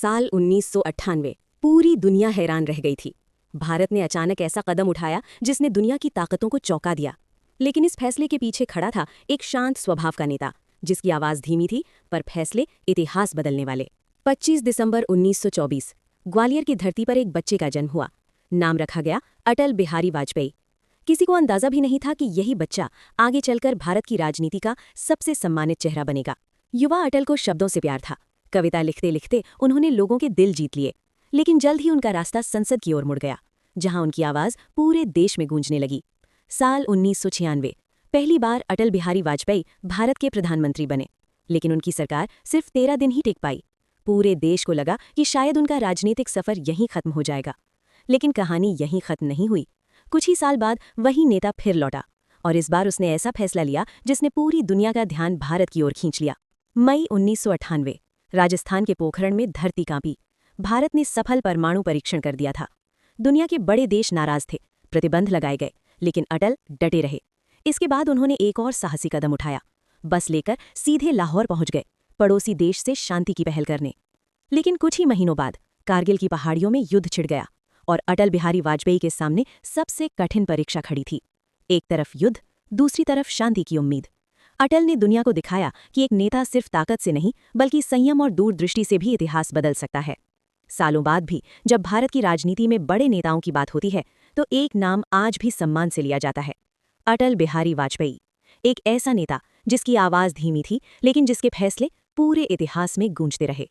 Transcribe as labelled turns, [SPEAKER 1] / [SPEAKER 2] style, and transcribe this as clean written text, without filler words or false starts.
[SPEAKER 1] साल 1998 पूरी दुनिया हैरान रह गई थी। भारत ने अचानक ऐसा कदम उठाया जिसने दुनिया की ताकतों को चौंका दिया। लेकिन इस फैसले के पीछे खड़ा था एक शांत स्वभाव का नेता, जिसकी आवाज़ धीमी थी पर फैसले इतिहास बदलने वाले। 25 दिसंबर 1924 ग्वालियर की धरती पर एक बच्चे का जन्म हुआ। नाम रखा गया अटल बिहारी वाजपेयी। किसी को अंदाजा भी नहीं था कि यही बच्चा आगे चलकर भारत की राजनीति का सबसे सम्मानित चेहरा बनेगा। युवा अटल को शब्दों से प्यार था। कविता लिखते लिखते उन्होंने लोगों के दिल जीत लिए। लेकिन जल्द ही उनका रास्ता संसद की ओर मुड़ गया, जहां उनकी आवाज़ पूरे देश में गूंजने लगी। साल 1996 पहली बार अटल बिहारी वाजपेयी भारत के प्रधानमंत्री बने। लेकिन उनकी सरकार सिर्फ 13 दिन ही टिक पाई। पूरे देश को लगा कि शायद उनका राजनीतिक सफर यहीं खत्म हो जाएगा। लेकिन कहानी यहीं खत्म नहीं हुई। कुछ ही साल बाद वही नेता फिर लौटा, और इस बार उसने ऐसा फैसला लिया जिसने पूरी दुनिया का ध्यान भारत की ओर खींच लिया। मई 1998 राजस्थान के पोखरण में धरती कांपी। भारत ने सफल परमाणु परीक्षण कर दिया था। दुनिया के बड़े देश नाराज थे, प्रतिबंध लगाए गए, लेकिन अटल डटे रहे। इसके बाद उन्होंने एक और साहसी कदम उठाया। बस लेकर सीधे लाहौर पहुंच गए, पड़ोसी देश से शांति की पहल करने। लेकिन कुछ ही महीनों बाद कारगिल की पहाड़ियों में युद्ध छिड़ गया, और अटल बिहारी वाजपेयी के सामने सबसे कठिन परीक्षा खड़ी थी। एक तरफ युद्ध, दूसरी तरफ शांति की उम्मीद। अटल ने दुनिया को दिखाया कि एक नेता सिर्फ ताकत से नहीं बल्कि संयम और दूरदृष्टि से भी इतिहास बदल सकता है। सालों बाद भी जब भारत की राजनीति में बड़े नेताओं की बात होती है तो एक नाम आज भी सम्मान से लिया जाता है, अटल बिहारी वाजपेयी। एक ऐसा नेता जिसकी आवाज़ धीमी थी लेकिन जिसके फैसले पूरे इतिहास में गूंजते रहे।